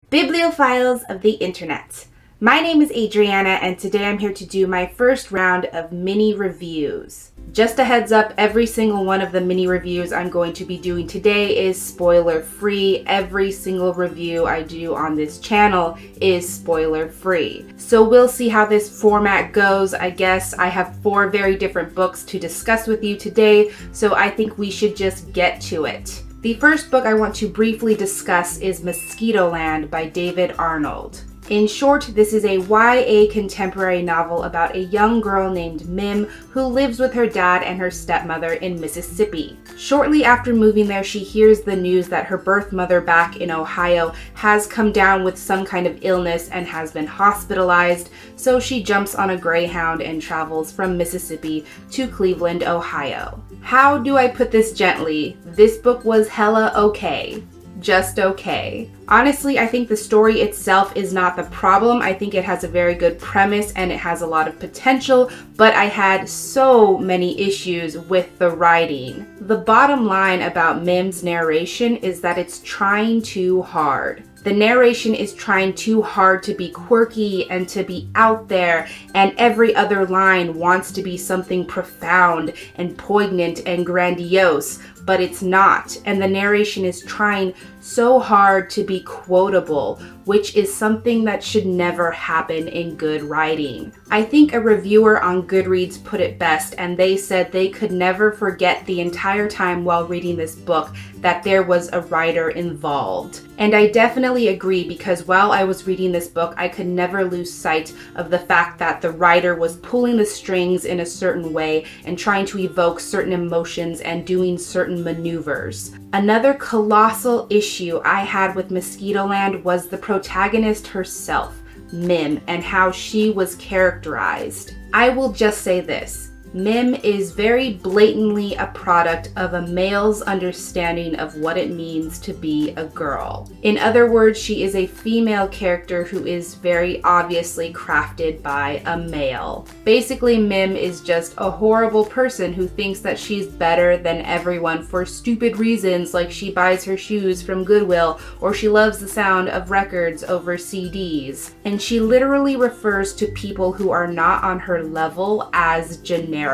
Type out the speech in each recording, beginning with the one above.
Bibliophiles of the Internet. My name is Adriana and today I'm here to do my first round of mini reviews. Just a heads up, every single one of the mini reviews I'm going to be doing today is spoiler free. Every single review I do on this channel is spoiler free. So we'll see how this format goes. I guess I have 4 very different books to discuss with you today, so I think we should just get to it. The first book I want to briefly discuss is Mosquitoland by David Arnold. In short, this is a YA contemporary novel about a young girl named Mim who lives with her dad and her stepmother in Mississippi. Shortly after moving there, she hears the news that her birth mother back in Ohio has come down with some kind of illness and has been hospitalized, so she jumps on a Greyhound and travels from Mississippi to Cleveland, Ohio. How do I put this gently? This book was hella okay. Just okay. Honestly, I think the story itself is not the problem. I think it has a very good premise and it has a lot of potential, but I had so many issues with the writing. The bottom line about Mim's narration is that it's trying too hard. The narration is trying too hard to be quirky and to be out there, and every other line wants to be something profound and poignant and grandiose, but it's not. And the narration is trying so hard to be quotable, which is something that should never happen in good writing. I think a reviewer on Goodreads put it best, and they said they could never forget the entire time while reading this book that there was a writer involved. And I definitely agree, because while I was reading this book, I could never lose sight of the fact that the writer was pulling the strings in a certain way and trying to evoke certain emotions and doing certain maneuvers. Another colossal issue I had with Mosquitoland was the protagonist herself, Mim, and how she was characterized. I will just say this. Mim is very blatantly a product of a male's understanding of what it means to be a girl. In other words, she is a female character who is very obviously crafted by a male. Basically, Mim is just a horrible person who thinks that she's better than everyone for stupid reasons, like she buys her shoes from Goodwill or she loves the sound of records over CDs. And she literally refers to people who are not on her level as generics.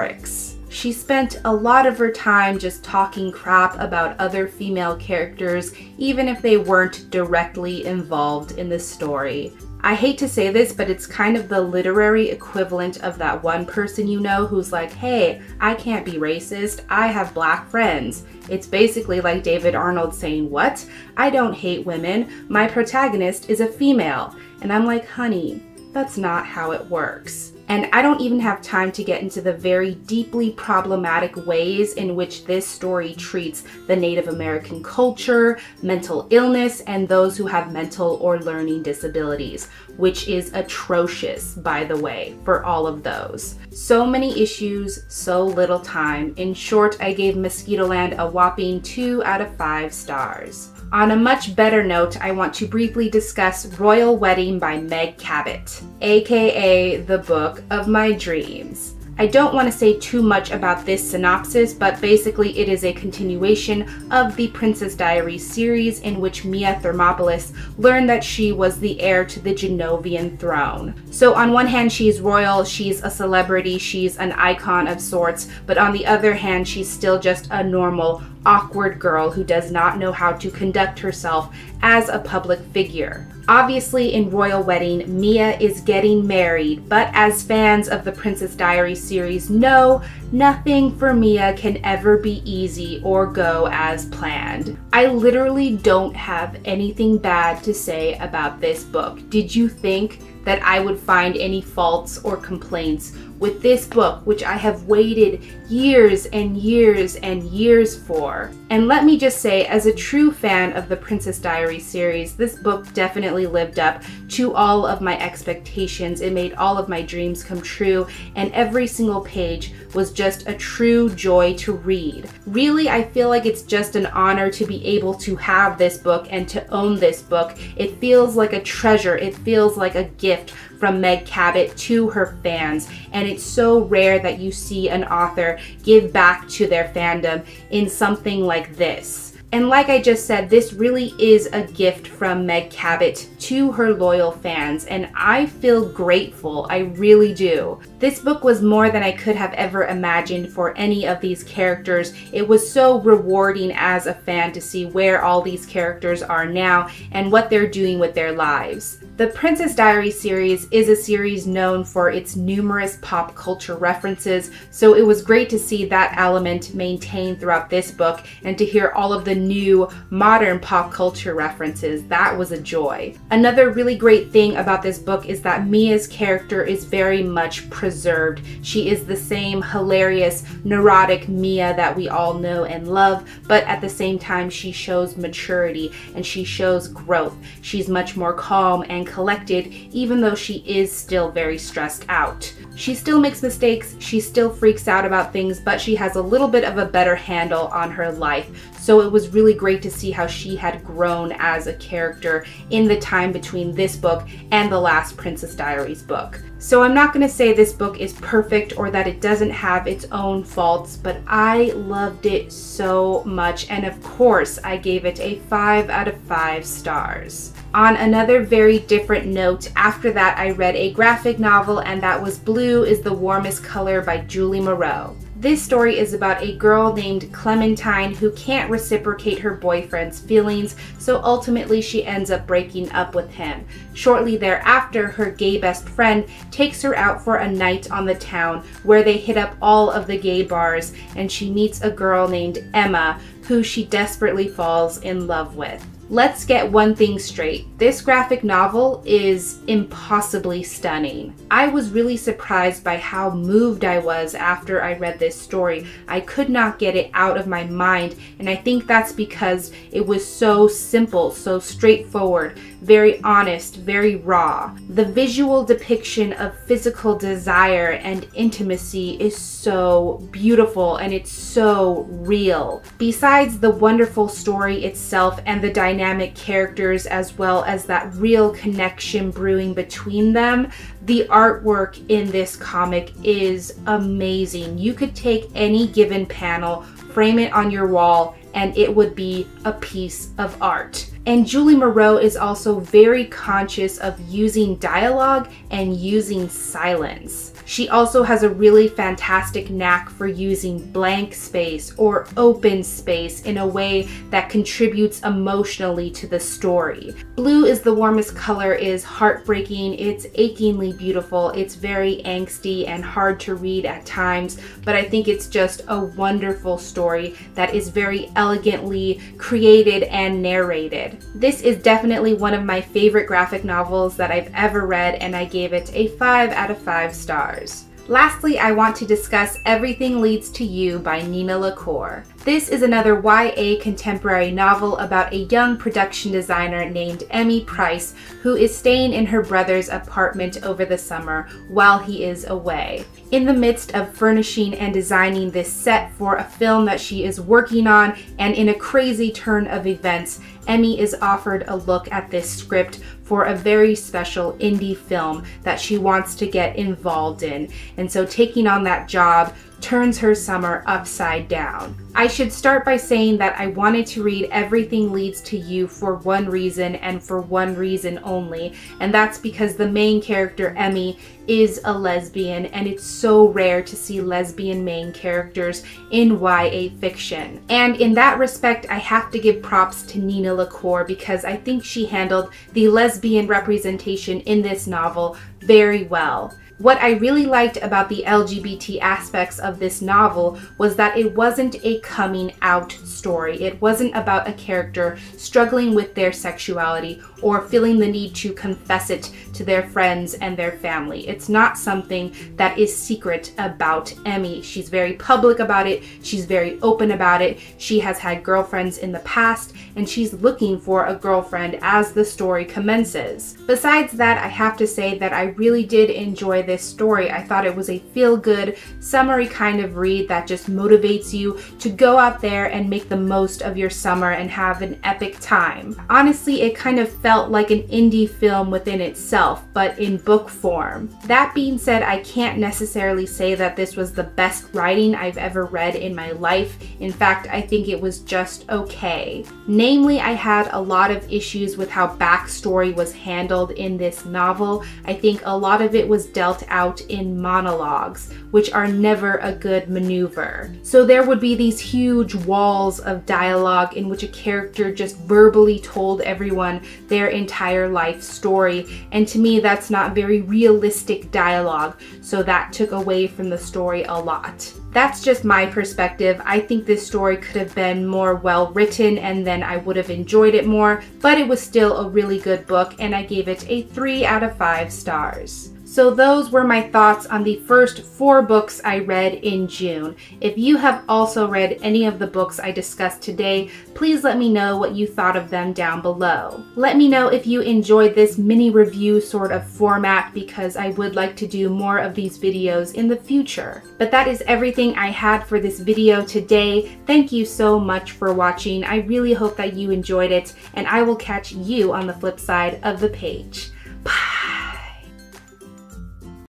She spent a lot of her time just talking crap about other female characters, even if they weren't directly involved in the story. I hate to say this, but it's kind of the literary equivalent of that one person you know who's like, hey, I can't be racist, I have black friends. It's basically like David Arnold saying, what? I don't hate women, my protagonist is a female. And I'm like, honey, that's not how it works. And I don't even have time to get into the very deeply problematic ways in which this story treats the Native American culture, mental illness, and those who have mental or learning disabilities, which is atrocious, by the way, for all of those. So many issues, so little time. In short, I gave Mosquitoland a whopping 2 out of 5 stars. On a much better note, I want to briefly discuss Royal Wedding by Meg Cabot, aka the book of my dreams. I don't want to say too much about this synopsis, but basically it is a continuation of the Princess Diaries series in which Mia Thermopolis learned that she was the heir to the Genovian throne. So on one hand, she's royal, she's a celebrity, she's an icon of sorts, but on the other hand, she's still just a normal, awkward girl who does not know how to conduct herself as a public figure. Obviously, in Royal Wedding, Mia is getting married, but as fans of the Princess Diaries series know, nothing for Mia can ever be easy or go as planned. I literally don't have anything bad to say about this book. Did you think that I would find any faults or complaints with this book, which I have waited years and years and years for? And let me just say, as a true fan of the Princess Diaries series, this book definitely lived up to all of my expectations. It made all of my dreams come true, and every single page was just a true joy to read. Really, I feel like it's just an honor to be able to have this book and to own this book. It feels like a treasure. It feels like a gift from Meg Cabot to her fans, and it's so rare that you see an author give back to their fandom in something like this. And like I just said, this really is a gift from Meg Cabot to her loyal fans, and I feel grateful, I really do. This book was more than I could have ever imagined for any of these characters. It was so rewarding as a fan to see where all these characters are now and what they're doing with their lives. The Princess Diaries series is a series known for its numerous pop culture references, so it was great to see that element maintained throughout this book and to hear all of the new modern pop culture references. That was a joy. Another really great thing about this book is that Mia's character is very much preserved. She is the same hilarious, neurotic Mia that we all know and love, but at the same time she shows maturity and she shows growth. She's much more calm and collected, even though she is still very stressed out. She still makes mistakes, she still freaks out about things, but she has a little bit of a better handle on her life. So it was really great to see how she had grown as a character in the time between this book and the last Princess Diaries book. So I'm not going to say this book is perfect or that it doesn't have its own faults, but I loved it so much, and of course I gave it a 5 out of 5 stars. On another very different note, after that I read a graphic novel, and that was Blue is the Warmest Color by Julie Moreau. This story is about a girl named Clementine who can't reciprocate her boyfriend's feelings, so ultimately she ends up breaking up with him. Shortly thereafter, her gay best friend takes her out for a night on the town where they hit up all of the gay bars, and she meets a girl named Emma who she desperately falls in love with. Let's get one thing straight. This graphic novel is impossibly stunning. I was really surprised by how moved I was after I read this story. I could not get it out of my mind, and I think that's because it was so simple, so straightforward, very honest, very raw. The visual depiction of physical desire and intimacy is so beautiful, and it's so real. Besides the wonderful story itself and the dynamic characters, as well as that real connection brewing between them, the artwork in this comic is amazing. You could take any given panel, frame it on your wall, and it would be a piece of art. And Julie Moreau is also very conscious of using dialogue and using silence. She also has a really fantastic knack for using blank space or open space in a way that contributes emotionally to the story. Blue is the Warmest Color is heartbreaking, it's achingly beautiful, it's very angsty and hard to read at times, but I think it's just a wonderful story that is very elegantly created and narrated. This is definitely one of my favorite graphic novels that I've ever read, and I gave it a 5 out of 5 stars. Lastly, I want to discuss Everything Leads to You by Nina LaCour. This is another YA contemporary novel about a young production designer named Emmy Price who is staying in her brother's apartment over the summer while he is away. In the midst of furnishing and designing this set for a film that she is working on, and in a crazy turn of events, Emmy is offered a look at this script for a very special indie film that she wants to get involved in. And so taking on that job turns her summer upside down. I should start by saying that I wanted to read Everything Leads to You for one reason and for one reason only, and that's because the main character, Emmy, is a lesbian, and it's so rare to see lesbian main characters in YA fiction. And in that respect, I have to give props to Nina LaCour because I think she handled the lesbian representation in this novel very well. What I really liked about the LGBT aspects of this novel was that it wasn't a coming out story. It wasn't about a character struggling with their sexuality or feeling the need to confess it to their friends and their family. It's not something that is secret about Emmy. She's very public about it. She's very open about it. She has had girlfriends in the past, and she's looking for a girlfriend as the story commences. Besides that, I have to say that I really did enjoy this story. I thought it was a feel-good, summery kind of read that just motivates you to go out there and make the most of your summer and have an epic time. Honestly, it kind of felt felt like an indie film within itself, but in book form. That being said, I can't necessarily say that this was the best writing I've ever read in my life. In fact, I think it was just okay. Namely, I had a lot of issues with how backstory was handled in this novel. I think a lot of it was dealt out in monologues, which are never a good maneuver. So there would be these huge walls of dialogue in which a character just verbally told everyone their entire life story, and to me that's not very realistic dialogue, so that took away from the story a lot. That's just my perspective. I think this story could have been more well written and then I would have enjoyed it more, but it was still a really good book and I gave it a 3 out of 5 stars. So those were my thoughts on the first 4 books I read in June. If you have also read any of the books I discussed today, please let me know what you thought of them down below. Let me know if you enjoyed this mini review sort of format because I would like to do more of these videos in the future. But that is everything I had for this video today. Thank you so much for watching. I really hope that you enjoyed it, and I will catch you on the flip side of the page.